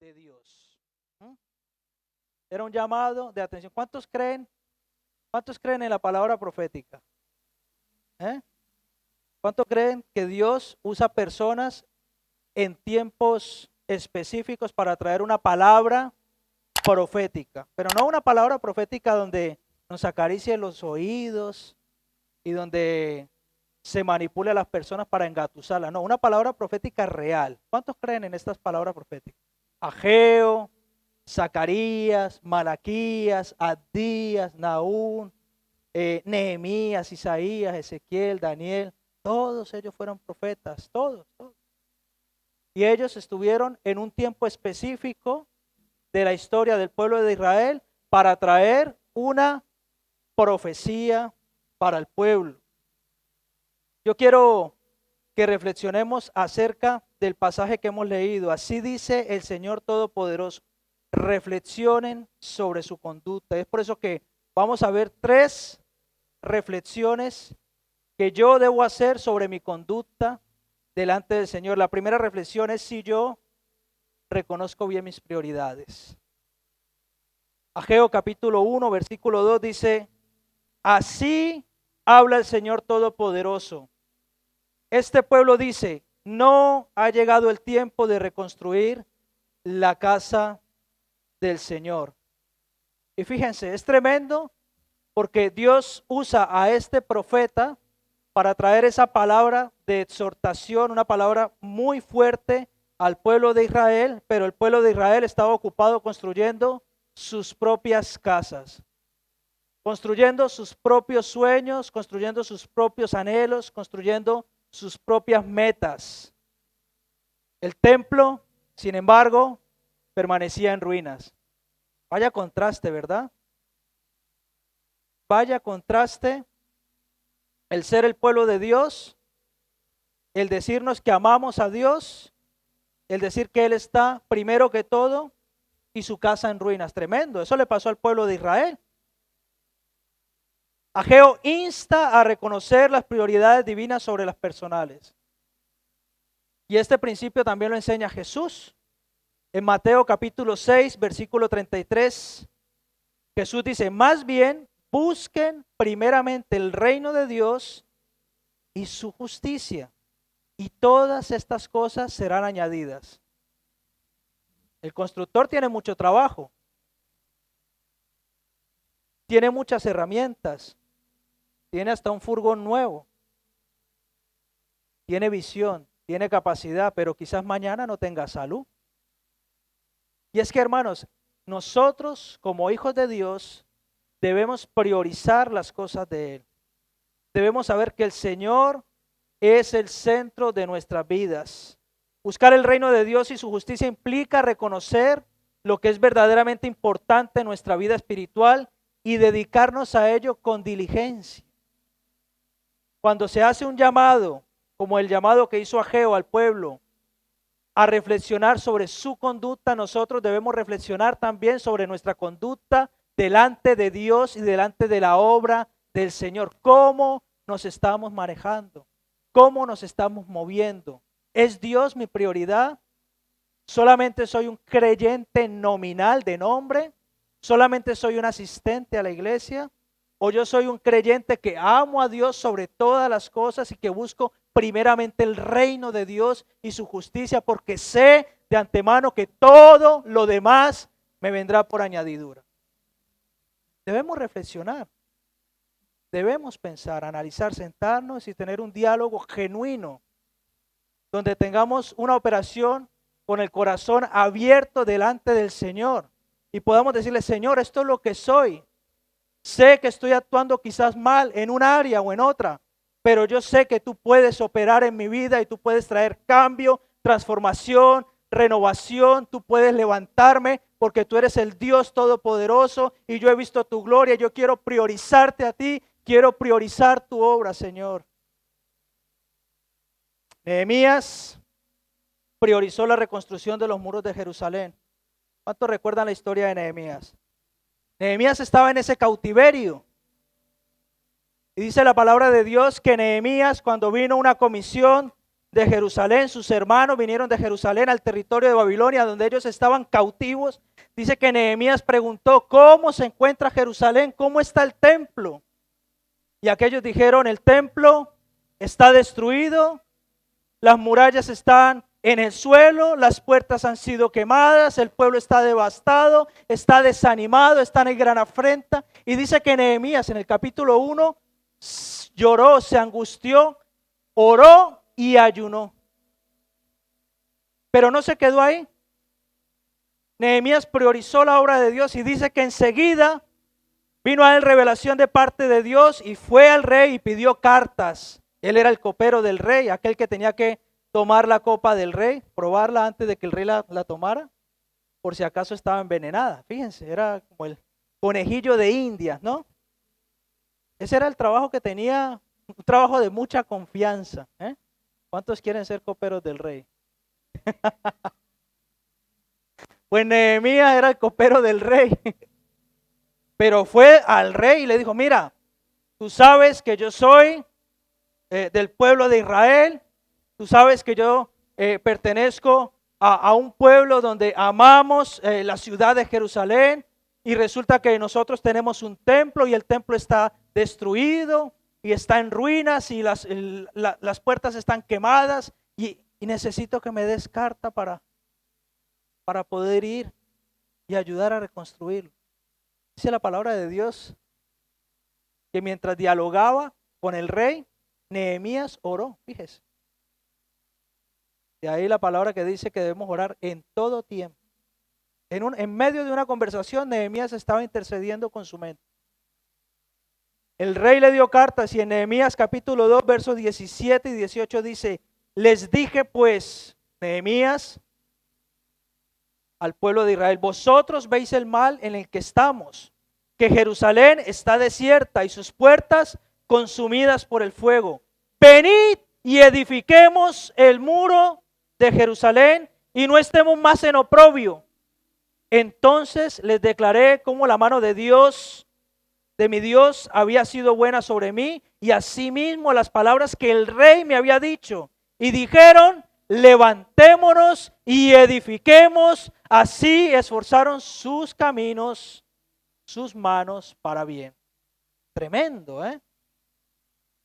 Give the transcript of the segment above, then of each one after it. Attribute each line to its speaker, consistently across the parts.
Speaker 1: de Dios. ¿Mm? Era un llamado de atención. ¿Cuántos creen? ¿Cuántos creen en la palabra profética? ¿Eh? ¿Cuántos creen que Dios usa personas en tiempos específicos para traer una palabra profética? Pero no una palabra profética donde nos acaricie los oídos y donde se manipule a las personas para engatusarlas. No, una palabra profética real. ¿Cuántos creen en estas palabras proféticas? Ageo, Zacarías, Malaquías, Abdías, Nahum, Nehemías, Isaías, Ezequiel, Daniel. Todos ellos fueron profetas, todos. Y ellos estuvieron en un tiempo específico de la historia del pueblo de Israel para traer una profecía para el pueblo. Yo quiero que reflexionemos acerca del pasaje que hemos leído. Así dice el Señor Todopoderoso. Reflexionen sobre su conducta. Es por eso que vamos a ver 3 reflexiones que yo debo hacer sobre mi conducta delante del Señor. La primera reflexión es si yo reconozco bien mis prioridades. Ageo capítulo 1, versículo 2 dice, así habla el Señor Todopoderoso. Este pueblo dice, no ha llegado el tiempo de reconstruir la casa del Señor. Y fíjense, es tremendo porque Dios usa a este profeta para traer esa palabra de exhortación, una palabra muy fuerte al pueblo de Israel, pero el pueblo de Israel estaba ocupado construyendo sus propias casas, construyendo sus propios sueños, construyendo sus propios anhelos, construyendo sus propias metas. El templo, sin embargo, permanecía en ruinas. Vaya contraste, ¿verdad? Vaya contraste el ser el pueblo de Dios, el decirnos que amamos a Dios, el decir que Él está primero que todo y su casa en ruinas. Tremendo, eso le pasó al pueblo de Israel. Ageo insta a reconocer las prioridades divinas sobre las personales. Y este principio también lo enseña Jesús. En Mateo capítulo 6, versículo 33, Jesús dice, más bien busquen primeramente el reino de Dios y su justicia, y todas estas cosas serán añadidas. El constructor tiene mucho trabajo, tiene muchas herramientas, tiene hasta un furgón nuevo, tiene visión, tiene capacidad, pero quizás mañana no tenga salud. Y es que, hermanos, nosotros como hijos de Dios debemos priorizar las cosas de Él. Debemos saber que el Señor es el centro de nuestras vidas. Buscar el reino de Dios y su justicia implica reconocer lo que es verdaderamente importante en nuestra vida espiritual y dedicarnos a ello con diligencia. Cuando se hace un llamado, como el llamado que hizo Ageo al pueblo, a reflexionar sobre su conducta, nosotros debemos reflexionar también sobre nuestra conducta delante de Dios y delante de la obra del Señor. ¿Cómo nos estamos manejando? ¿Cómo nos estamos moviendo? ¿Es Dios mi prioridad? ¿Solamente soy un creyente nominal de nombre? ¿Solamente soy un asistente a la iglesia? ¿O yo soy un creyente que amo a Dios sobre todas las cosas y que busco primeramente el reino de Dios y su justicia, porque sé de antemano que todo lo demás me vendrá por añadidura? Debemos reflexionar, debemos pensar, analizar, sentarnos y tener un diálogo genuino, donde tengamos una operación con el corazón abierto delante del Señor y podamos decirle, Señor, esto es lo que soy. Sé que estoy actuando quizás mal en un área o en otra, pero yo sé que tú puedes operar en mi vida y tú puedes traer cambio, transformación, renovación. Tú puedes levantarme porque tú eres el Dios Todopoderoso y yo he visto tu gloria. Yo quiero priorizarte a ti, quiero priorizar tu obra, Señor. Nehemías priorizó la reconstrucción de los muros de Jerusalén. ¿Cuántos recuerdan la historia de Nehemías? Nehemías estaba en ese cautiverio. Y dice la palabra de Dios que Nehemías, cuando vino una comisión de Jerusalén, sus hermanos vinieron de Jerusalén al territorio de Babilonia, donde ellos estaban cautivos. Dice que Nehemías preguntó, ¿cómo se encuentra Jerusalén? ¿Cómo está el templo? Y aquellos dijeron, el templo está destruido, las murallas están en el suelo, las puertas han sido quemadas, el pueblo está devastado, está desanimado, está en gran afrenta. Y dice que Nehemías en el capítulo 1 lloró, se angustió, oró y ayunó. Pero no se quedó ahí. Nehemías priorizó la obra de Dios y dice que enseguida vino a él revelación de parte de Dios y fue al rey y pidió cartas. Él era el copero del rey, aquel que tenía que tomar la copa del rey, probarla antes de que el rey la tomara, por si acaso estaba envenenada. Fíjense, era como el conejillo de Indias, ¿no? Ese era el trabajo que tenía, un trabajo de mucha confianza. ¿Cuántos quieren ser coperos del rey? Pues Nehemías era el copero del rey. Pero fue al rey y le dijo, mira, tú sabes que yo soy del pueblo de Israel, tú sabes que yo pertenezco a un pueblo donde amamos la ciudad de Jerusalén y resulta que nosotros tenemos un templo y el templo está destruido y está en ruinas y las puertas están quemadas y necesito que me des carta para poder ir y ayudar a reconstruirlo. Dice la palabra de Dios que mientras dialogaba con el rey, Nehemías oró, fíjese. De ahí la palabra que dice que debemos orar en todo tiempo. En medio de una conversación, Nehemías estaba intercediendo con su mente. El rey le dio cartas y en Nehemías capítulo 2, versos 17 y 18 dice, les dije pues, Nehemías, al pueblo de Israel, vosotros veis el mal en el que estamos, que Jerusalén está desierta y sus puertas consumidas por el fuego. Venid y edifiquemos el muro de Jerusalén y no estemos más en oprobio. Entonces les declaré cómo la mano de Dios, de mi Dios, había sido buena sobre mí y asimismo las palabras que el rey me había dicho. Y dijeron, levantémonos y edifiquemos. Así esforzaron sus caminos, sus manos para bien. Tremendo, ¿eh?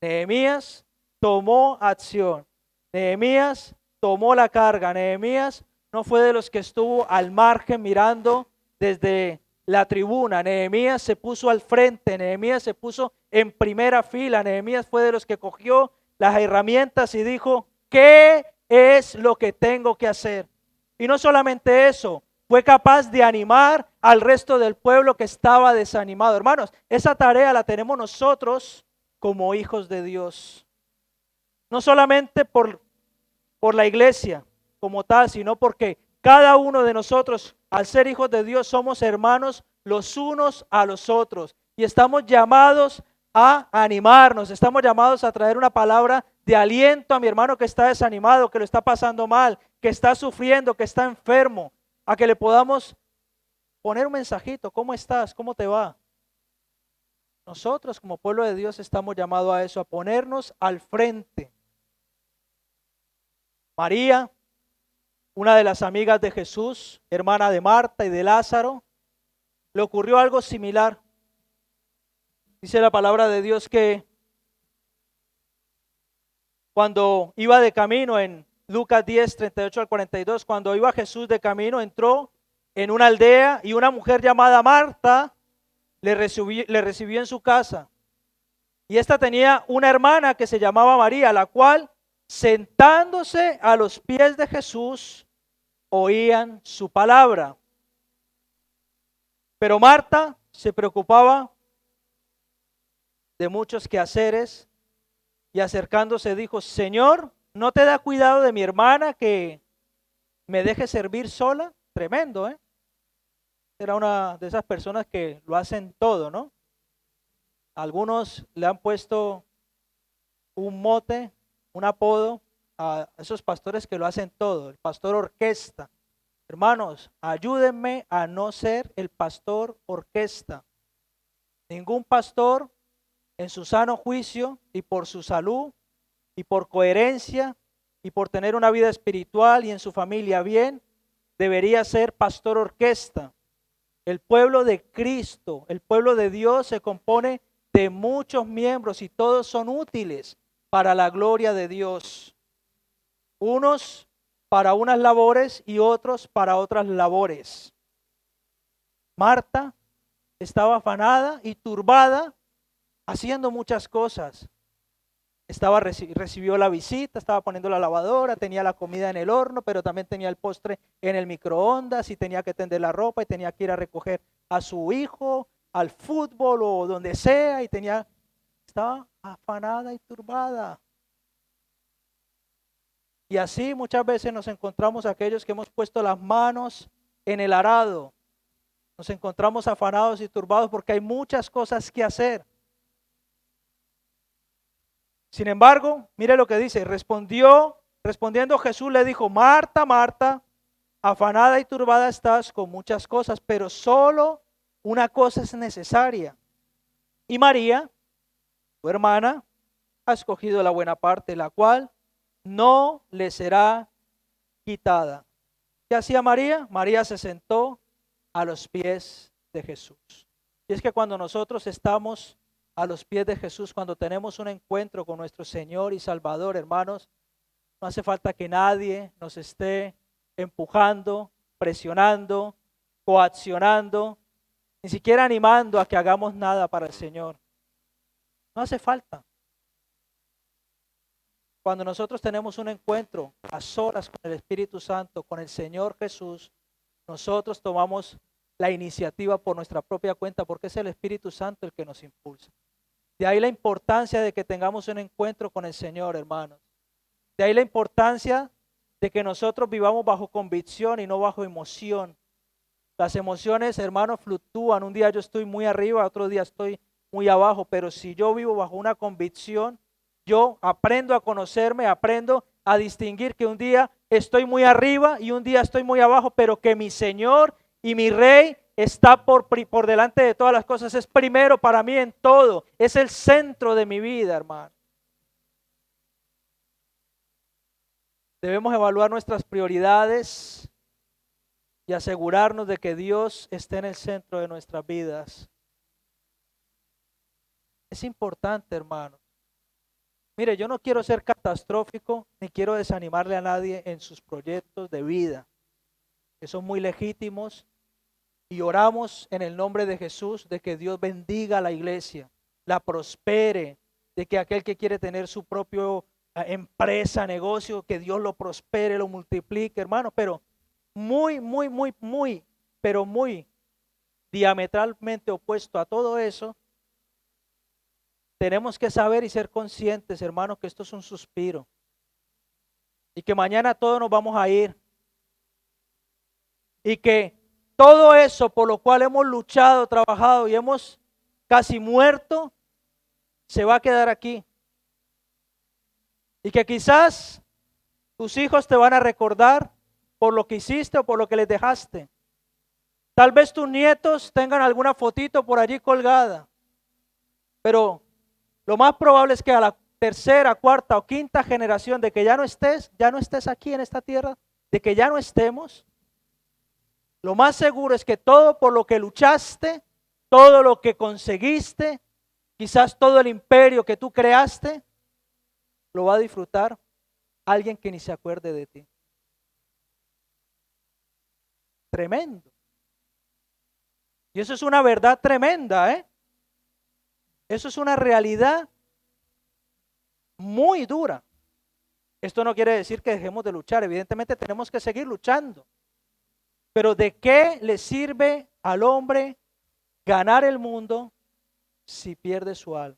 Speaker 1: Nehemías tomó acción. Nehemías tomó la carga. Nehemías no fue de los que estuvo al margen mirando desde la tribuna. Nehemías se puso al frente. Nehemías se puso en primera fila. Nehemías fue de los que cogió las herramientas y dijo, ¿qué es lo que tengo que hacer? Y no solamente eso, fue capaz de animar al resto del pueblo que estaba desanimado. Hermanos, esa tarea la tenemos nosotros como hijos de Dios. No solamente por la iglesia como tal, sino porque cada uno de nosotros, al ser hijos de Dios, somos hermanos los unos a los otros. Y estamos llamados a animarnos, estamos llamados a traer una palabra de aliento a mi hermano que está desanimado, que lo está pasando mal, que está sufriendo, que está enfermo, a que le podamos poner un mensajito, ¿cómo estás? ¿Cómo te va? Nosotros como pueblo de Dios estamos llamados a eso, a ponernos al frente. María, una de las amigas de Jesús, hermana de Marta y de Lázaro, le ocurrió algo similar. Dice la palabra de Dios que cuando iba de camino en Lucas 10, 38 al 42, cuando iba Jesús de camino, entró en una aldea y una mujer llamada Marta le recibió en su casa. Y esta tenía una hermana que se llamaba María, la cual, sentándose a los pies de Jesús, oían su palabra. Pero Marta se preocupaba de muchos quehaceres y acercándose dijo, Señor, ¿no te da cuidado de mi hermana que me deje servir sola? Tremendo, ¿eh? Era una de esas personas que lo hacen todo, ¿no? Algunos le han puesto un mote, un apodo a esos pastores que lo hacen todo, el pastor orquesta. Hermanos, ayúdenme a no ser el pastor orquesta. Ningún pastor en su sano juicio y por su salud y por coherencia y por tener una vida espiritual y en su familia bien, debería ser pastor orquesta. El pueblo de Cristo, el pueblo de Dios se compone de muchos miembros y todos son útiles para la gloria de Dios. Unos para unas labores y otros para otras labores. Marta estaba afanada y turbada haciendo muchas cosas. Recibió la visita, estaba poniendo la lavadora, tenía la comida en el horno, pero también tenía el postre en el microondas y tenía que tender la ropa y tenía que ir a recoger a su hijo al fútbol o donde sea y estaba afanada y turbada. Y así muchas veces nos encontramos aquellos que hemos puesto las manos en el arado. Nos encontramos afanados y turbados porque hay muchas cosas que hacer. Sin embargo, mire lo que dice, respondiendo Jesús le dijo, Marta, Marta, afanada y turbada estás con muchas cosas, pero solo una cosa es necesaria. Y María, tu hermana, ha escogido la buena parte, la cual no le será quitada. ¿Qué hacía María? María se sentó a los pies de Jesús. Y es que cuando nosotros estamos a los pies de Jesús, cuando tenemos un encuentro con nuestro Señor y Salvador, hermanos, no hace falta que nadie nos esté empujando, presionando, coaccionando, ni siquiera animando a que hagamos nada para el Señor. No hace falta. Cuando nosotros tenemos un encuentro a solas con el Espíritu Santo, con el Señor Jesús, nosotros tomamos la iniciativa por nuestra propia cuenta, porque es el Espíritu Santo el que nos impulsa. De ahí la importancia de que tengamos un encuentro con el Señor, hermanos. De ahí la importancia de que nosotros vivamos bajo convicción y no bajo emoción. Las emociones, hermanos, fluctúan. Un día yo estoy muy arriba, otro día estoy muy abajo, pero si yo vivo bajo una convicción, yo aprendo a conocerme, aprendo a distinguir que un día estoy muy arriba y un día estoy muy abajo, pero que mi Señor y mi Rey está por delante de todas las cosas, es primero para mí en todo, es el centro de mi vida, hermano. Debemos evaluar nuestras prioridades y asegurarnos de que Dios esté en el centro de nuestras vidas. Es importante, hermano. Mire, yo no quiero ser catastrófico ni quiero desanimarle a nadie en sus proyectos de vida, que son muy legítimos, y oramos en el nombre de Jesús de que Dios bendiga a la iglesia, la prospere, de que aquel que quiere tener su propio empresa, negocio, que Dios lo prospere, lo multiplique, hermano, pero muy diametralmente opuesto a todo eso. Tenemos que saber y ser conscientes, hermanos, que esto es un suspiro y que mañana todos nos vamos a ir y que todo eso por lo cual hemos luchado, trabajado y hemos casi muerto, se va a quedar aquí. Y que quizás tus hijos te van a recordar por lo que hiciste o por lo que les dejaste. Tal vez tus nietos tengan alguna fotito por allí colgada, pero lo más probable es que a la tercera, cuarta o quinta generación de que ya no estés aquí en esta tierra, de que ya no estemos, lo más seguro es que todo por lo que luchaste, todo lo que conseguiste, quizás todo el imperio que tú creaste, lo va a disfrutar alguien que ni se acuerde de ti. Tremendo. Y eso es una verdad tremenda, ¿eh? Eso es una realidad muy dura. Esto no quiere decir que dejemos de luchar, evidentemente tenemos que seguir luchando. Pero ¿de qué le sirve al hombre ganar el mundo si pierde su alma?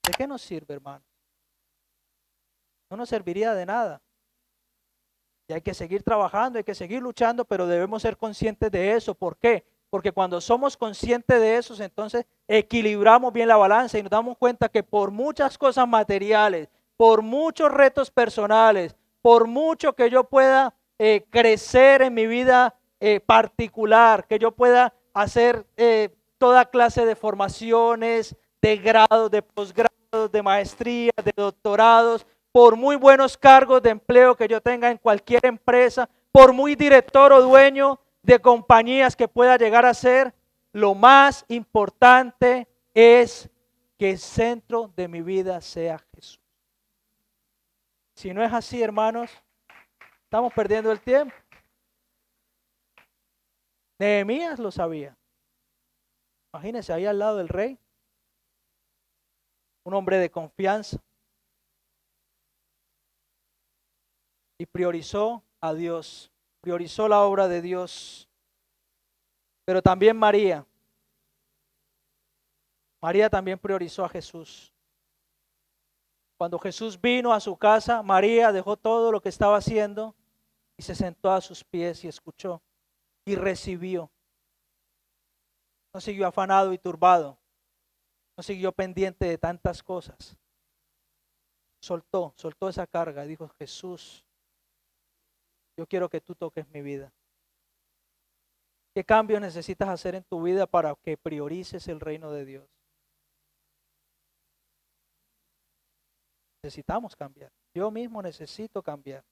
Speaker 1: ¿De qué nos sirve, hermano? No nos serviría de nada. Y hay que seguir trabajando, hay que seguir luchando, pero debemos ser conscientes de eso. ¿Por qué? Porque cuando somos conscientes de eso, entonces equilibramos bien la balanza y nos damos cuenta que por muchas cosas materiales, por muchos retos personales, por mucho que yo pueda crecer en mi vida particular, que yo pueda hacer toda clase de formaciones, de grados, de posgrados, de maestrías, de doctorados, por muy buenos cargos de empleo que yo tenga en cualquier empresa, por muy director o dueño de compañías que pueda llegar a ser, lo más importante es que el centro de mi vida sea Jesús. Si no es así, hermanos, estamos perdiendo el tiempo. Nehemías lo sabía. Imagínense ahí al lado del rey, un hombre de confianza, y priorizó a Dios, priorizó la obra de Dios. Pero también María también priorizó a Jesús. Cuando Jesús vino a su casa, María dejó todo lo que estaba haciendo y se sentó a sus pies y escuchó y recibió. No siguió afanado y turbado, no siguió pendiente de tantas cosas. Soltó esa carga y dijo: Jesús, yo quiero que tú toques mi vida. ¿Qué cambios necesitas hacer en tu vida para que priorices el reino de Dios? Necesitamos cambiar. Yo mismo necesito cambiar.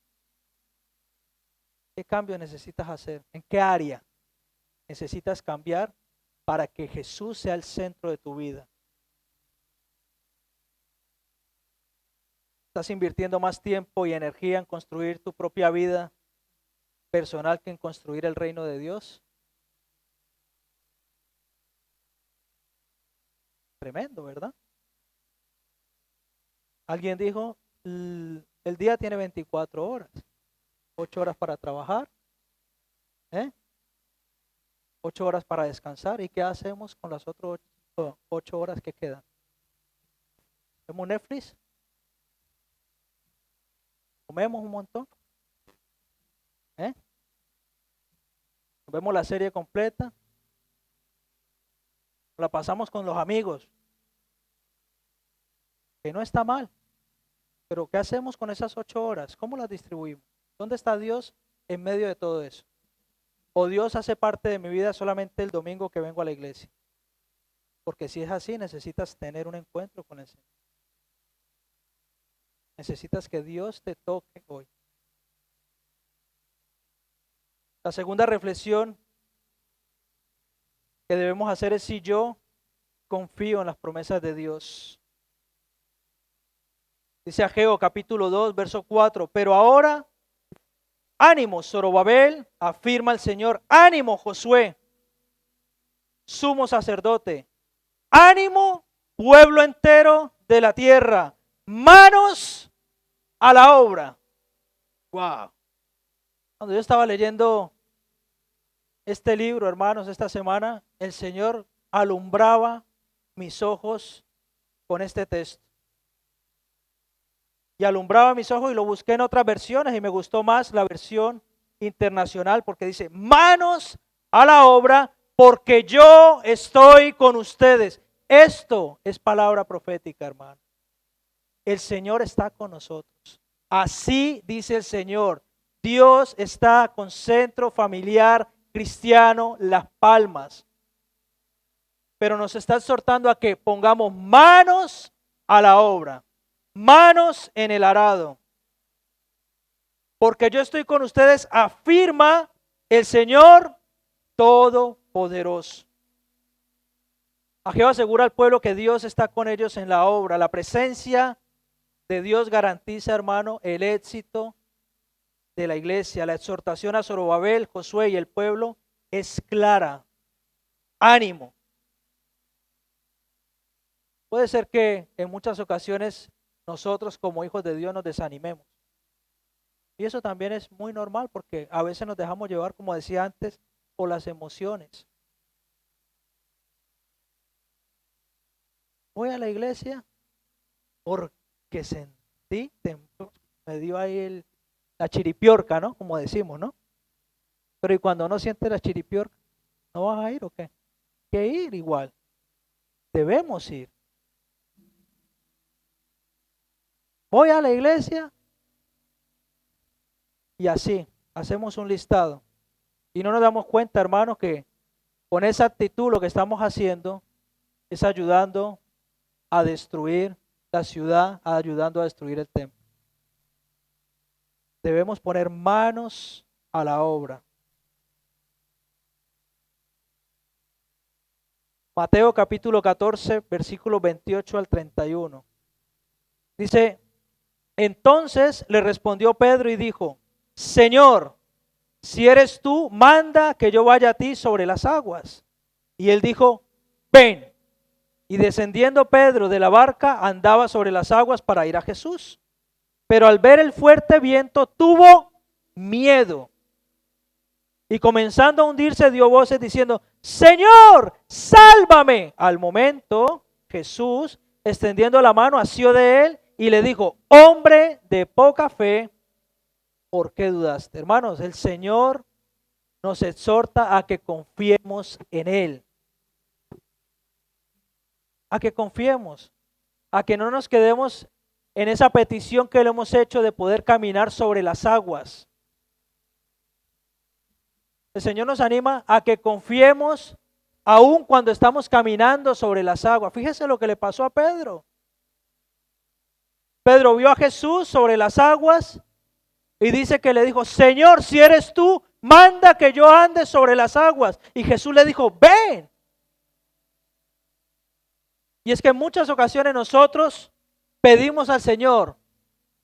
Speaker 1: ¿Qué cambios necesitas hacer? ¿En qué área necesitas cambiar para que Jesús sea el centro de tu vida? ¿Estás invirtiendo más tiempo y energía en construir tu propia vida personal que en construir el reino de Dios? Tremendo, ¿verdad? Alguien dijo, el día tiene 24 horas, 8 horas para trabajar, 8 horas para descansar. ¿Y qué hacemos con las otras 8 horas que quedan? ¿Vemos Netflix? ¿Comemos un montón? ¿Vemos la serie completa? ¿La pasamos con los amigos? Que no está mal. Pero ¿qué hacemos con esas 8 horas? ¿Cómo las distribuimos? ¿Dónde está Dios en medio de todo eso? ¿O Dios hace parte de mi vida solamente el domingo que vengo a la iglesia? Porque si es así, necesitas tener un encuentro con el Señor. Necesitas que Dios te toque hoy. La segunda reflexión que debemos hacer es si yo confío en las promesas de Dios. Dice Ageo capítulo 2, verso 4, pero ahora, ánimo Zorobabel, afirma el Señor, ánimo Josué, sumo sacerdote, ánimo pueblo entero de la tierra, manos a la obra. Wow. Cuando yo estaba leyendo este libro, hermanos, esta semana, el Señor alumbraba mis ojos con este texto. Y alumbraba mis ojos y lo busqué en otras versiones y me gustó más la versión internacional porque dice, manos a la obra porque yo estoy con ustedes. Esto es palabra profética, hermano. El Señor está con nosotros. Así dice el Señor. Dios está con Centro Familiar Cristiano Las Palmas. Pero nos está exhortando a que pongamos manos a la obra. Manos en el arado. Porque yo estoy con ustedes, afirma el Señor Todopoderoso. Ageo asegura al pueblo que Dios está con ellos en la obra. La presencia de Dios garantiza, hermano, el éxito de la iglesia. La exhortación a Zorobabel, Josué y el pueblo es clara. Ánimo. Puede ser que en muchas ocasiones nosotros como hijos de Dios nos desanimemos. Y eso también es muy normal porque a veces nos dejamos llevar, como decía antes, por las emociones. Voy a la iglesia porque sentí, me dio ahí la chiripiorca, ¿no? Como decimos, ¿no? Pero ¿y cuando no sientes la chiripiorca? ¿No vas a ir o qué? Que ir igual. Debemos ir. Voy a la iglesia y así hacemos un listado. Y no nos damos cuenta, hermanos, que con esa actitud lo que estamos haciendo es ayudando a destruir la ciudad, ayudando a destruir el templo. debemos poner manos a la obra. Mateo capítulo 14, versículos 28 al 31. Dice, entonces le respondió Pedro y dijo, Señor, si eres tú, manda que yo vaya a ti sobre las aguas. Y él dijo, ven. Y descendiendo Pedro de la barca, andaba sobre las aguas para ir a Jesús. Pero al ver el fuerte viento, tuvo miedo. Y comenzando a hundirse, dio voces diciendo, Señor, sálvame. Al momento, Jesús, extendiendo la mano, asió de él y le dijo, hombre de poca fe, ¿por qué dudaste? Hermanos, el Señor nos exhorta a que confiemos en Él. A que confiemos, a que no nos quedemos en esa petición que le hemos hecho de poder caminar sobre las aguas. El Señor nos anima a que confiemos aun cuando estamos caminando sobre las aguas. Fíjese lo que le pasó a Pedro. Pedro vio a Jesús sobre las aguas y dice que le dijo, Señor, si eres tú, manda que yo ande sobre las aguas. Y Jesús le dijo, ven. Y es que en muchas ocasiones nosotros pedimos al Señor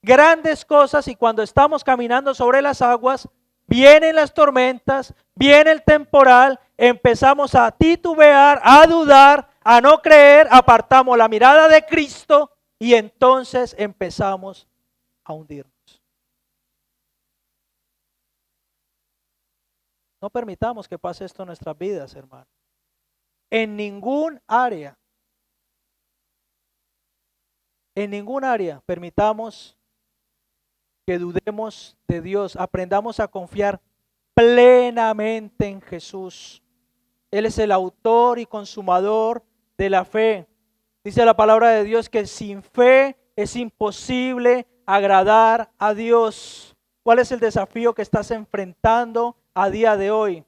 Speaker 1: grandes cosas y cuando estamos caminando sobre las aguas, vienen las tormentas, viene el temporal, empezamos a titubear, a dudar, a no creer, apartamos la mirada de Cristo y entonces empezamos a hundirnos. No permitamos que pase esto en nuestras vidas, hermano. En ningún área permitamos que dudemos de Dios. Aprendamos a confiar plenamente en Jesús. Él es el autor y consumador de la fe. Dice la palabra de Dios que sin fe es imposible agradar a Dios. ¿Cuál es el desafío que estás enfrentando a día de hoy?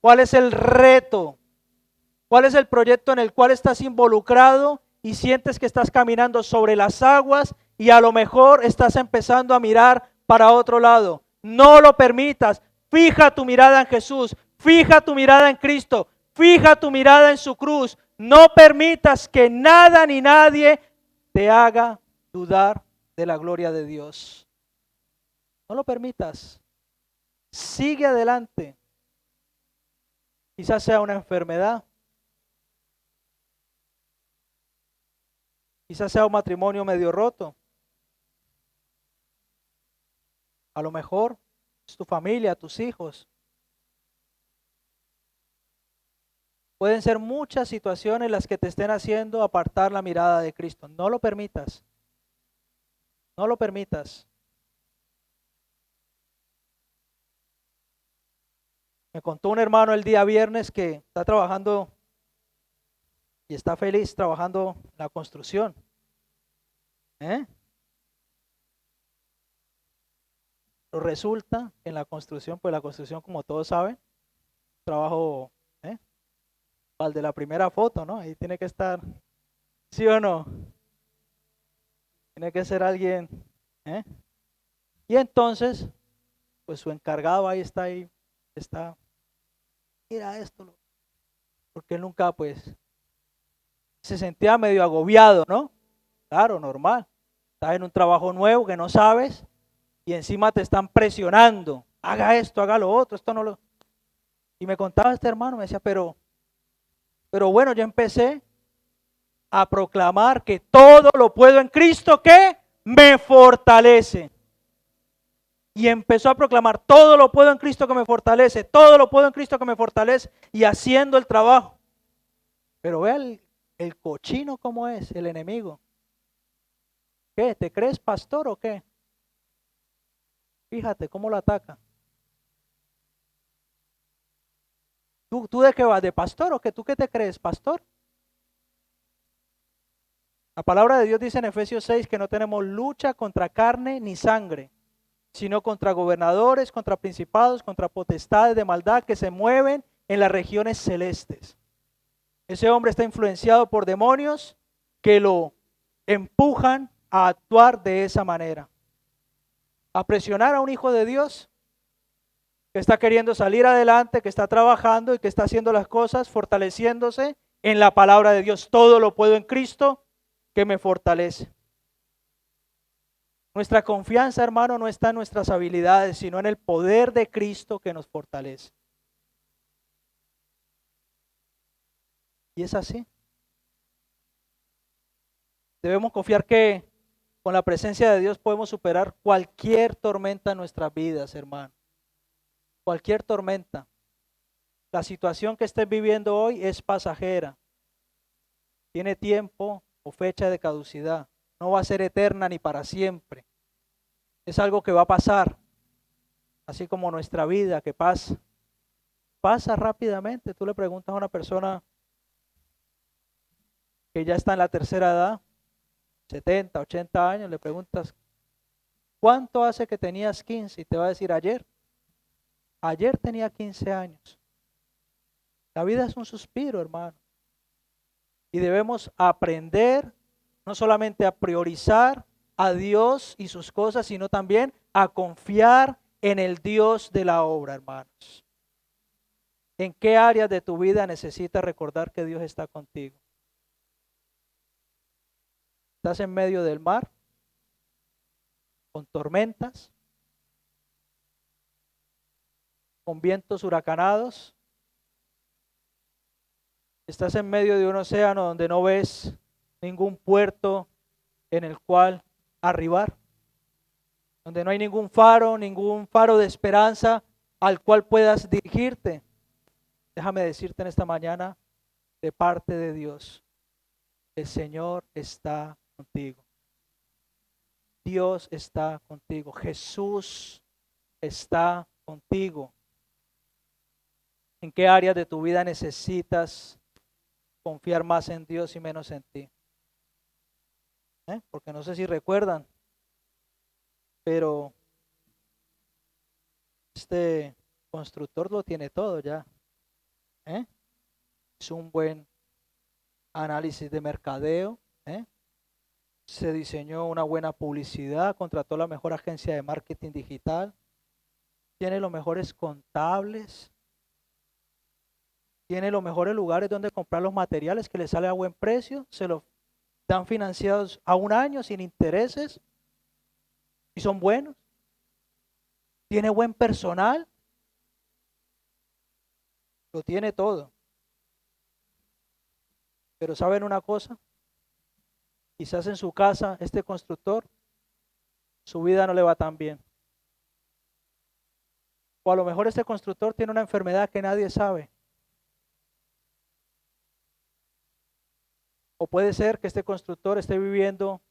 Speaker 1: ¿Cuál es el reto? ¿Cuál es el proyecto en el cual estás involucrado y sientes que estás caminando sobre las aguas y a lo mejor estás empezando a mirar para otro lado? No lo permitas. Fija tu mirada en Jesús. Fija tu mirada en Cristo. Fija tu mirada en su cruz. No permitas que nada ni nadie te haga dudar de la gloria de Dios. No lo permitas. Sigue adelante. Quizás sea una enfermedad. Quizás sea un matrimonio medio roto. A lo mejor es tu familia, tus hijos. Pueden ser muchas situaciones las que te estén haciendo apartar la mirada de Cristo. No lo permitas. No lo permitas. Me contó un hermano el día viernes que está trabajando y está feliz trabajando en la construcción. Pero resulta que en la construcción, pues la construcción, como todos saben, trabajo, al de la primera foto, ¿no? Ahí tiene que estar, ¿sí o no? Tiene que ser alguien, Y entonces, pues su encargado ahí, mira esto, porque él nunca, pues, se sentía medio agobiado, ¿no? Claro, normal. Estás en un trabajo nuevo que no sabes y encima te están presionando. Haga esto, haga lo otro, esto no lo... Y me contaba este hermano, me decía, pero bueno, yo empecé a proclamar que todo lo puedo en Cristo que me fortalece. Y empezó a proclamar, todo lo puedo en Cristo que me fortalece, todo lo puedo en Cristo que me fortalece, y haciendo el trabajo. Pero vea el cochino como es, el enemigo. ¿Qué? ¿Te crees pastor o qué? Fíjate cómo lo ataca. ¿Tú de qué vas? ¿De pastor o qué? ¿Tú qué te crees, pastor? La palabra de Dios dice en Efesios 6 que no tenemos lucha contra carne ni sangre, sino contra gobernadores, contra principados, contra potestades de maldad que se mueven en las regiones celestes. Ese hombre está influenciado por demonios que lo empujan a actuar de esa manera. a presionar a un hijo de Dios que está queriendo salir adelante, que está trabajando y que está haciendo las cosas, fortaleciéndose en la palabra de Dios. Todo lo puedo en Cristo que me fortalece. Nuestra confianza, hermano, no está en nuestras habilidades, sino en el poder de Cristo que nos fortalece. Y es así. Debemos confiar que con la presencia de Dios podemos superar cualquier tormenta en nuestras vidas, hermano. Cualquier tormenta. La situación que estés viviendo hoy es pasajera. Tiene tiempo o fecha de caducidad. No va a ser eterna ni para siempre. Es algo que va a pasar. Así como nuestra vida que pasa. Pasa rápidamente. Tú le preguntas a una persona que ya está en la tercera edad, 70, 80 años, le preguntas, ¿cuánto hace que tenías 15? Y te va a decir, ayer. Ayer tenía 15 años. La vida es un suspiro, hermano. Y debemos aprender no solamente a priorizar a Dios y sus cosas, sino también a confiar en el Dios de la obra, hermanos. ¿En qué áreas de tu vida necesitas recordar que Dios está contigo? ¿Estás en medio del mar? ¿Con tormentas? ¿Con vientos huracanados? ¿Estás en medio de un océano donde no ves ningún puerto en el cual arribar? Donde no hay ningún faro de esperanza al cual puedas dirigirte. Déjame decirte en esta mañana, de parte de Dios, el Señor está contigo. Dios está contigo. Jesús está contigo. ¿En qué áreas de tu vida necesitas confiar más en Dios y menos en ti? Porque no sé si recuerdan, pero este constructor lo tiene todo ya. Es un buen análisis de mercadeo. Se diseñó una buena publicidad, contrató la mejor agencia de marketing digital, tiene los mejores contables, tiene los mejores lugares donde comprar los materiales que le sale a buen precio, se los dan financiados a un año sin intereses y son buenos. Tiene buen personal, lo tiene todo. Pero ¿saben una cosa? Quizás en su casa, este constructor, su vida no le va tan bien. O a lo mejor este constructor tiene una enfermedad que nadie sabe. O puede ser que este constructor esté viviendo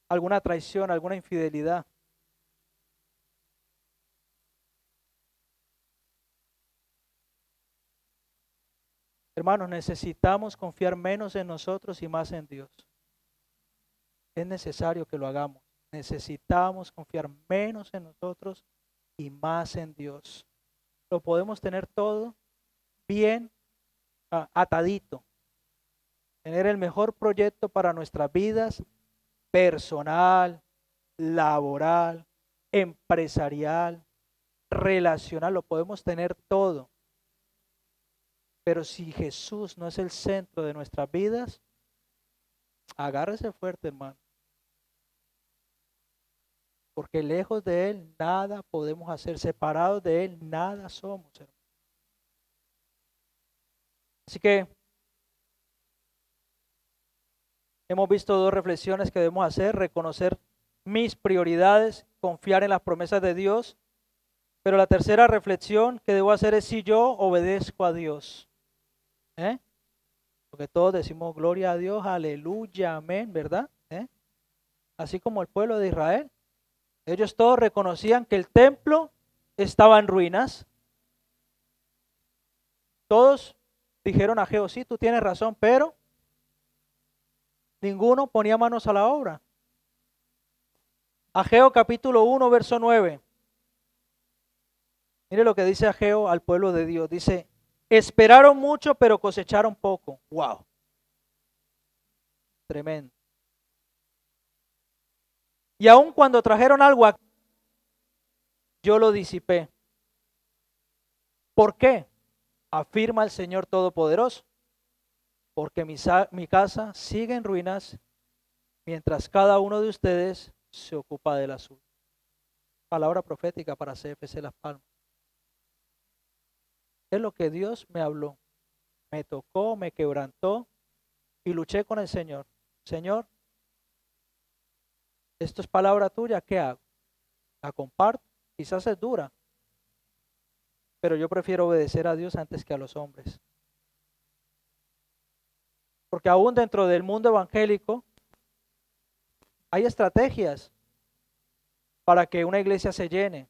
Speaker 1: alguna traición, alguna infidelidad. Hermanos, necesitamos confiar menos en nosotros y más en Dios. Es necesario que lo hagamos. Necesitamos confiar menos en nosotros y más en Dios. Lo podemos tener todo bien atadito. Tener el mejor proyecto para nuestras vidas, personal, laboral, empresarial, relacional, lo podemos tener todo. Pero si Jesús no es el centro de nuestras vidas, agárrese fuerte, hermano. Porque lejos de Él nada podemos hacer, separados de Él nada somos, hermano. Así que hemos visto dos reflexiones que debemos hacer: reconocer mis prioridades, confiar en las promesas de Dios. Pero la tercera reflexión que debo hacer es si yo obedezco a Dios. Porque todos decimos gloria a Dios, aleluya, amén, ¿verdad? Así como el pueblo de Israel. Ellos todos reconocían que el templo estaba en ruinas. Todos dijeron a Ageo, sí, tú tienes razón, pero ninguno ponía manos a la obra. Ageo capítulo 1, verso 9. Mire lo que dice Ageo al pueblo de Dios. Dice, esperaron mucho, pero cosecharon poco. Wow. Tremendo. Y aun cuando trajeron algo, yo lo disipé. ¿Por qué? Afirma el Señor Todopoderoso. Porque mi casa sigue en ruinas mientras cada uno de ustedes se ocupa de la suya. Palabra profética para CFC Las Palmas. Es lo que Dios me habló. Me tocó, me quebrantó y luché con el Señor. Señor, esto es palabra tuya, ¿qué hago? La comparto, quizás es dura, pero yo prefiero obedecer a Dios antes que a los hombres. Porque aún dentro del mundo evangélico hay estrategias para que una iglesia se llene.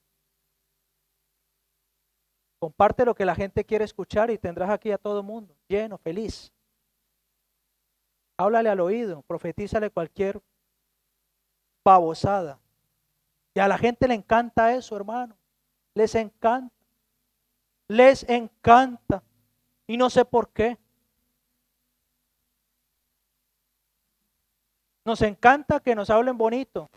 Speaker 1: Comparte lo que la gente quiere escuchar y tendrás aquí a todo mundo, lleno, feliz. Háblale al oído, profetízale cualquier babosada. Y a la gente le encanta eso, hermano. Les encanta. Les encanta. Y no sé por qué. Nos encanta que nos hablen bonito.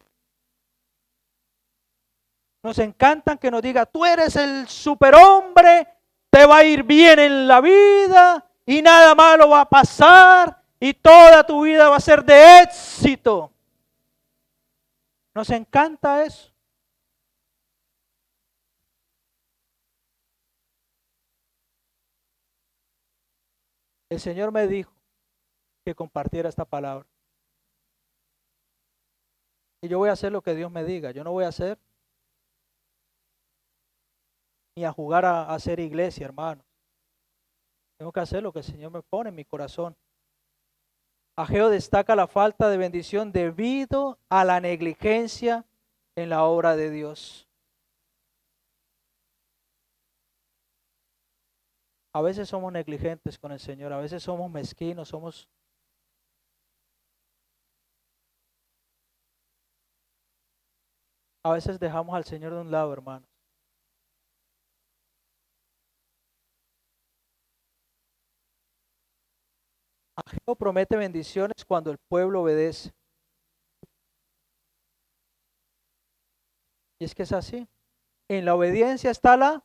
Speaker 1: Nos encanta que nos diga, tú eres el superhombre, te va a ir bien en la vida y nada malo va a pasar y toda tu vida va a ser de éxito. Nos encanta eso. El Señor me dijo que compartiera esta palabra. Y yo voy a hacer lo que Dios me diga. Yo no voy a hacer ni a jugar a hacer iglesia, hermano. Tengo que hacer lo que el Señor me pone en mi corazón. Ageo destaca la falta de bendición debido a la negligencia en la obra de Dios. A veces somos negligentes con el Señor, a veces somos mezquinos, a veces dejamos al Señor de un lado, hermanos. Ageo promete bendiciones cuando el pueblo obedece. Y es que es así. En la obediencia está la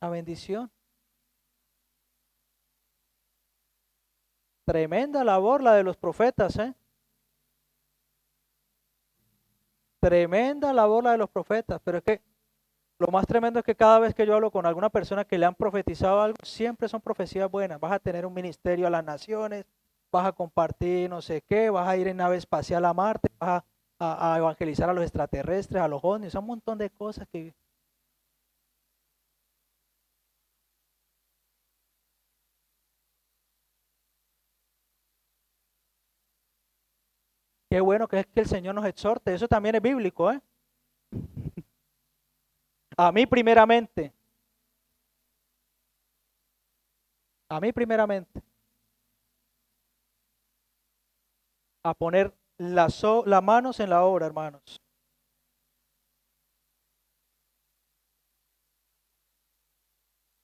Speaker 1: bendición. Tremenda labor la de los profetas, ¿eh? Tremenda labor la de los profetas, pero es que lo más tremendo es que cada vez que yo hablo con alguna persona que le han profetizado algo, siempre son profecías buenas. Vas a tener un ministerio a las naciones, vas a compartir no sé qué, vas a ir en nave espacial a Marte, vas a evangelizar a los extraterrestres, a los ovnis, un montón de cosas que... Qué bueno que es que el Señor nos exhorte, eso también es bíblico, ¿eh? A mí primeramente, a poner las manos en la obra, hermanos.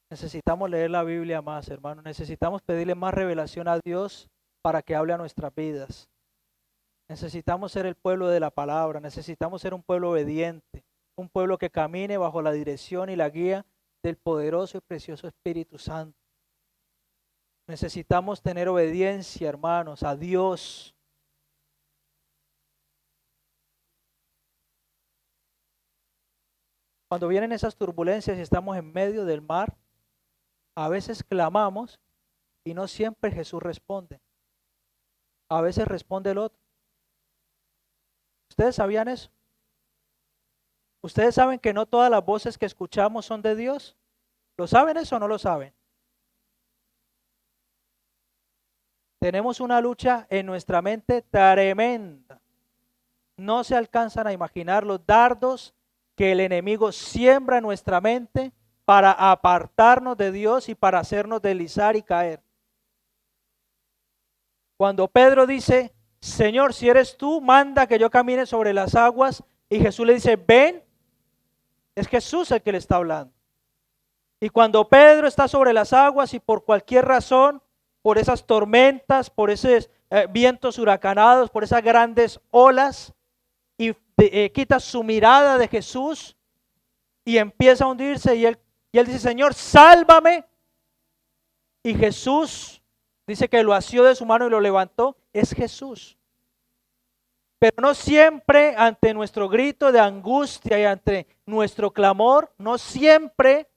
Speaker 1: Necesitamos leer la Biblia más, hermanos. Necesitamos pedirle más revelación a Dios para que hable a nuestras vidas. Necesitamos ser el pueblo de la palabra. Necesitamos ser un pueblo obediente. Un pueblo que camine bajo la dirección y la guía del poderoso y precioso Espíritu Santo. Necesitamos tener obediencia, hermanos, a Dios. Cuando vienen esas turbulencias y estamos en medio del mar, a veces clamamos y no siempre Jesús responde. A veces responde el otro. ¿Ustedes sabían eso? ¿Ustedes saben que no todas las voces que escuchamos son de Dios? ¿Lo saben eso o no lo saben? Tenemos una lucha en nuestra mente tremenda. No se alcanzan a imaginar los dardos que el enemigo siembra en nuestra mente para apartarnos de Dios y para hacernos deslizar y caer. Cuando Pedro dice, Señor, si eres tú, manda que yo camine sobre las aguas, y Jesús le dice, ven, es Jesús el que le está hablando. Y cuando Pedro está sobre las aguas y por cualquier razón, por esas tormentas, por esos vientos huracanados, por esas grandes olas, y quita su mirada de Jesús y empieza a hundirse y él dice, Señor, sálvame. Y Jesús dice que lo asió de su mano y lo levantó. Es Jesús. Pero no siempre ante nuestro grito de angustia y ante nuestro clamor, no siempre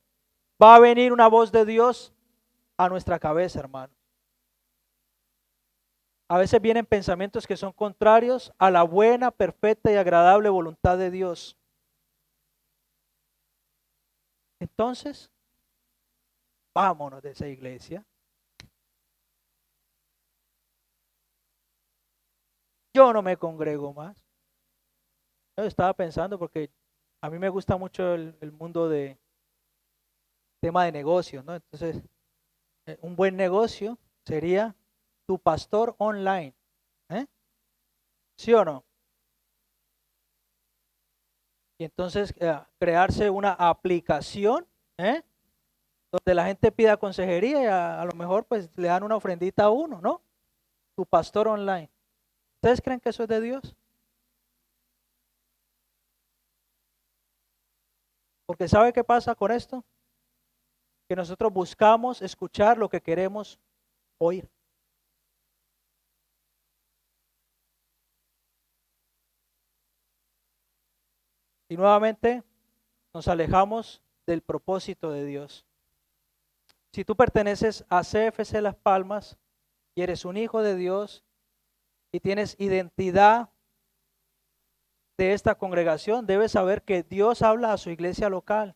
Speaker 1: va a venir una voz de Dios a nuestra cabeza, hermano. A veces vienen pensamientos que son contrarios a la buena, perfecta y agradable voluntad de Dios. Entonces, vámonos de esa iglesia. Yo no me congrego más. Yo estaba pensando porque a mí me gusta mucho el mundo de tema de negocios, ¿no? Entonces, un buen negocio sería tu pastor online. ¿Eh? ¿Sí o no? Y entonces crearse una aplicación, ¿eh? Donde la gente pida consejería y a lo mejor pues le dan una ofrendita a uno, ¿no? Tu pastor online. ¿Ustedes creen que eso es de Dios? Porque ¿sabe qué pasa con esto? Que nosotros buscamos escuchar lo que queremos oír. Y nuevamente nos alejamos del propósito de Dios. Si tú perteneces a CFC Las Palmas y eres un hijo de Dios y tienes identidad de esta congregación, debes saber que Dios habla a su iglesia local.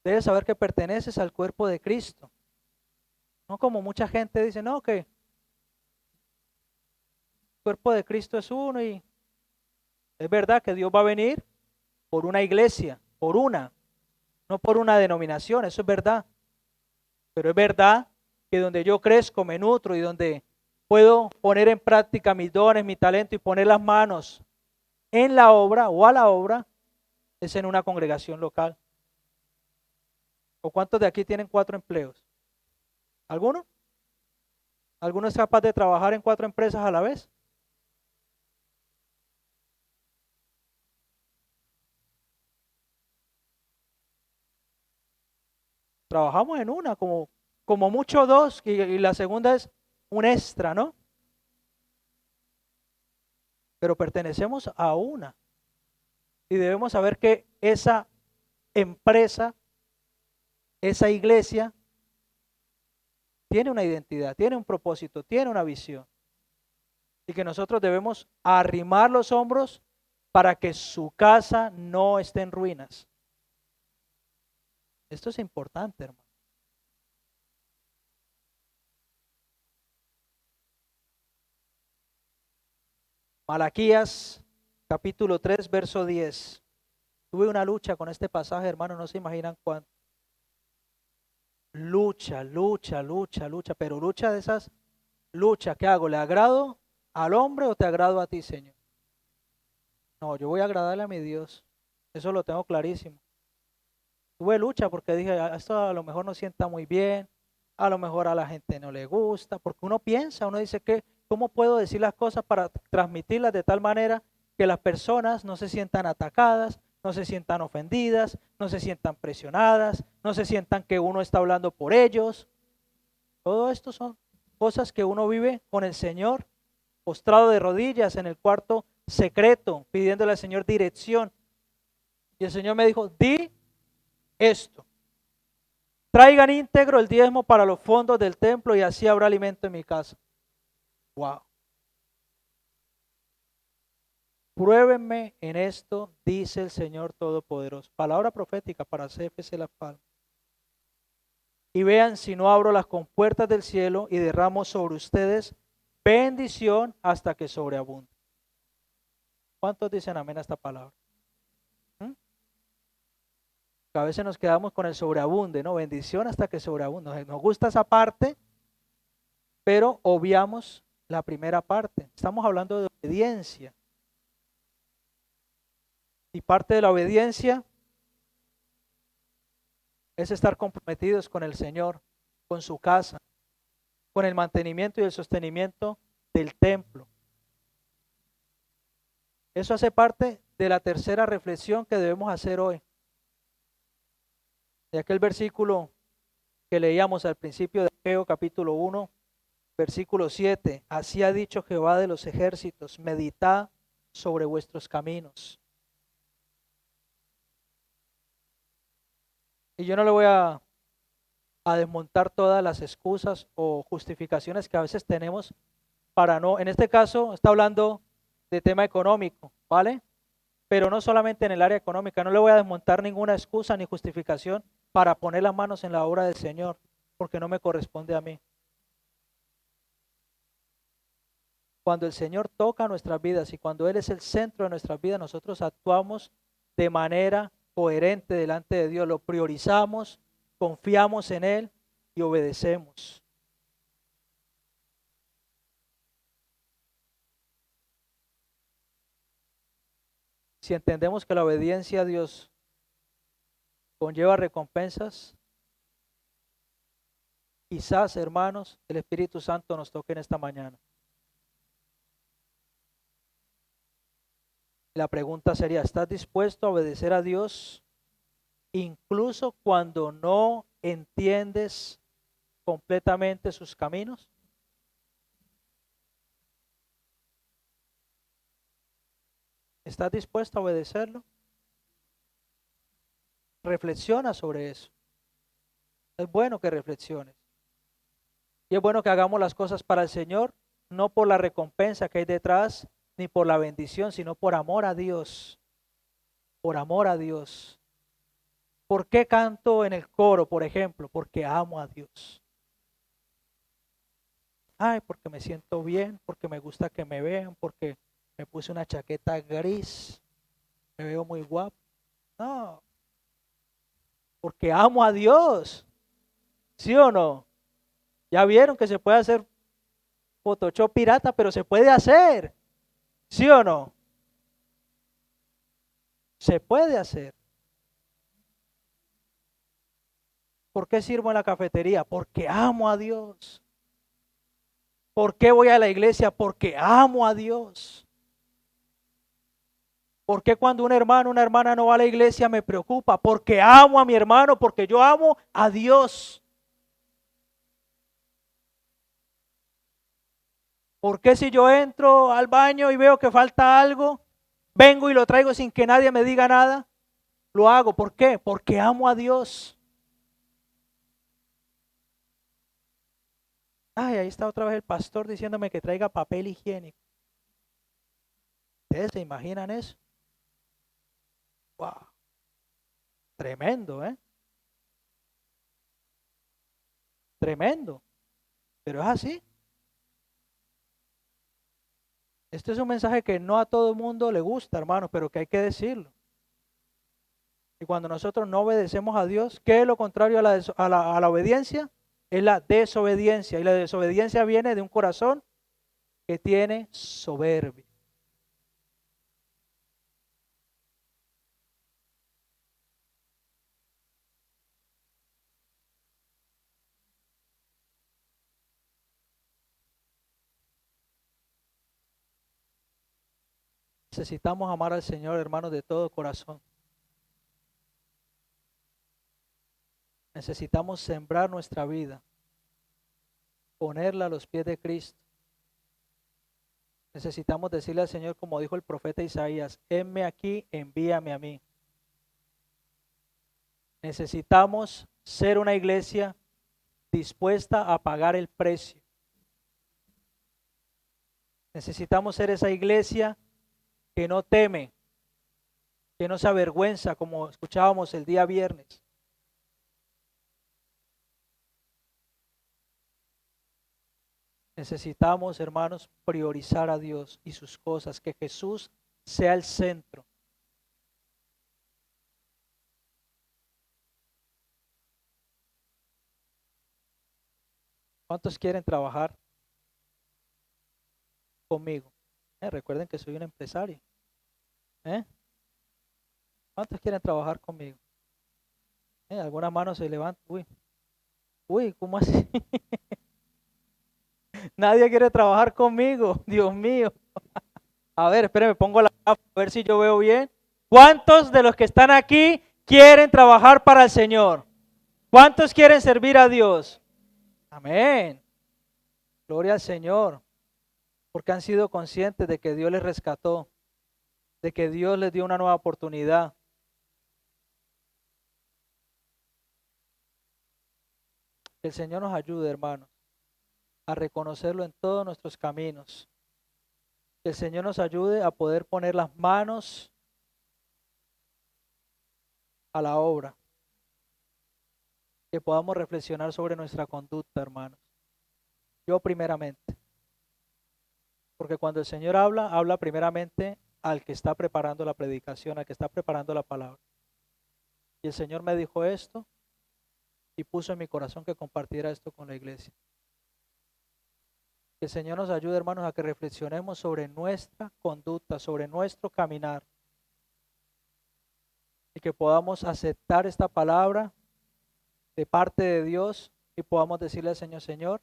Speaker 1: Debes saber que perteneces al cuerpo de Cristo. No como mucha gente dice, no, que el cuerpo de Cristo es uno y es verdad que Dios va a venir por una iglesia, por una, no por una denominación, eso es verdad. Pero es verdad que donde yo crezco, me nutro y donde puedo poner en práctica mis dones, mi talento y poner las manos en la obra o a la obra, es en una congregación local. ¿O cuántos de aquí tienen 4 empleos? ¿Alguno? ¿Alguno es capaz de trabajar en 4 empresas a la vez? Trabajamos en una, como mucho 2, y la segunda es un extra, ¿no? Pero pertenecemos a una. Y debemos saber que esa empresa, esa iglesia, tiene una identidad, tiene un propósito, tiene una visión. Y que nosotros debemos arrimar los hombros para que su casa no esté en ruinas. Esto es importante, hermano. Malaquías, capítulo 3, verso 10. Tuve una lucha con este pasaje, hermano, no se imaginan cuánto. Lucha, lucha, lucha, lucha, pero lucha de esas luchas. ¿Qué hago? ¿Le agrado al hombre o te agrado a ti, Señor? No, yo voy a agradarle a mi Dios. Eso lo tengo clarísimo. Tuve lucha porque dije, esto a lo mejor no sienta muy bien, a lo mejor a la gente no le gusta, porque uno piensa, uno dice que, ¿cómo puedo decir las cosas para transmitirlas de tal manera que las personas no se sientan atacadas, no se sientan ofendidas, no se sientan presionadas, no se sientan que uno está hablando por ellos? Todo esto son cosas que uno vive con el Señor, postrado de rodillas en el cuarto secreto, pidiéndole al Señor dirección. Y el Señor me dijo, di esto. Traigan íntegro el diezmo para los fondos del templo y así habrá alimento en mi casa. Wow. Pruébenme en esto, dice el Señor Todopoderoso. Palabra profética para CFC Las Palmas. Y vean si no abro las compuertas del cielo y derramo sobre ustedes bendición hasta que sobreabunde. ¿Cuántos dicen amén a esta palabra? ¿Mm? A veces nos quedamos con el sobreabunde, ¿no? Bendición hasta que sobreabunde. Nos gusta esa parte, pero obviamos la primera parte. Estamos hablando de obediencia. Y parte de la obediencia es estar comprometidos con el Señor, con su casa, con el mantenimiento y el sostenimiento del templo. Eso hace parte de la tercera reflexión que debemos hacer hoy. De aquel versículo que leíamos al principio de Ageo capítulo 1, versículo 7. Así ha dicho Jehová de los ejércitos, meditad sobre vuestros caminos. Y yo no le voy a desmontar todas las excusas o justificaciones que a veces tenemos para no, en este caso está hablando de tema económico, ¿vale? Pero no solamente en el área económica, no le voy a desmontar ninguna excusa ni justificación para poner las manos en la obra del Señor, porque no me corresponde a mí. Cuando el Señor toca nuestras vidas y cuando Él es el centro de nuestras vidas, nosotros actuamos de manera coherente delante de Dios, lo priorizamos, confiamos en Él y obedecemos. Si entendemos que la obediencia a Dios conlleva recompensas, quizás, hermanos, el Espíritu Santo nos toque en esta mañana. La pregunta sería, ¿estás dispuesto a obedecer a Dios incluso cuando no entiendes completamente sus caminos? ¿Estás dispuesto a obedecerlo? Reflexiona sobre eso. Es bueno que reflexiones. Y es bueno que hagamos las cosas para el Señor, no por la recompensa que hay detrás, ni por la bendición, sino por amor a Dios. Por amor a Dios. ¿Por qué canto en el coro, por ejemplo? Porque amo a Dios. Ay, porque me siento bien, porque me gusta que me vean, porque me puse una chaqueta gris, me veo muy guapo. No, porque amo a Dios. ¿Sí o no? Ya vieron que se puede hacer Photoshop pirata, pero se puede hacer. ¿Sí o no? Se puede hacer. ¿Por qué sirvo en la cafetería? Porque amo a Dios. ¿Por qué voy a la iglesia? Porque amo a Dios. ¿Por qué cuando un hermano, una hermana no va a la iglesia me preocupa? Porque amo a mi hermano, porque yo amo a Dios. ¿Por qué si yo entro al baño y veo que falta algo, vengo y lo traigo sin que nadie me diga nada? Lo hago. ¿Por qué? Porque amo a Dios. Ay, ahí está otra vez el pastor diciéndome que traiga papel higiénico. ¿Ustedes se imaginan eso? Wow, tremendo, ¿eh? Tremendo. Pero es así. Este es un mensaje que no a todo el mundo le gusta, hermano, pero que hay que decirlo. Y cuando nosotros no obedecemos a Dios, ¿qué es lo contrario a la obediencia? Es la desobediencia. Y la desobediencia viene de un corazón que tiene soberbia. Necesitamos amar al Señor, hermanos, de todo corazón. Necesitamos sembrar nuestra vida, ponerla a los pies de Cristo. Necesitamos decirle al Señor, como dijo el profeta Isaías, heme aquí, envíame a mí. Necesitamos ser una iglesia dispuesta a pagar el precio. Necesitamos ser esa iglesia que no teme, que no se avergüenza, como escuchábamos el día viernes. Necesitamos, hermanos, priorizar a Dios y sus cosas, que Jesús sea el centro. ¿Cuántos quieren trabajar conmigo? Recuerden que soy un empresario. ¿Cuántos quieren trabajar conmigo? Algunas manos se levantan. Uy, ¿cómo así? Nadie quiere trabajar conmigo, Dios mío. A ver, espérenme, pongo la gafa, a ver si yo veo bien. ¿Cuántos de los que están aquí quieren trabajar para el Señor? ¿Cuántos quieren servir a Dios? Amén. Gloria al Señor. Porque han sido conscientes de que Dios les rescató, de que Dios les dio una nueva oportunidad. Que el Señor nos ayude, hermanos, a reconocerlo en todos nuestros caminos. Que el Señor nos ayude a poder poner las manos a la obra. Que podamos reflexionar sobre nuestra conducta, hermanos. Yo primeramente. Porque cuando el Señor habla, habla primeramente al que está preparando la predicación, al que está preparando la palabra. Y el Señor me dijo esto y puso en mi corazón que compartiera esto con la iglesia. Que el Señor nos ayude, hermanos, a que reflexionemos sobre nuestra conducta, sobre nuestro caminar. Y que podamos aceptar esta palabra de parte de Dios y podamos decirle al Señor, Señor,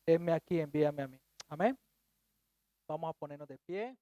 Speaker 1: heme aquí, envíame a mí. Amén. Vamos a ponernos de pie.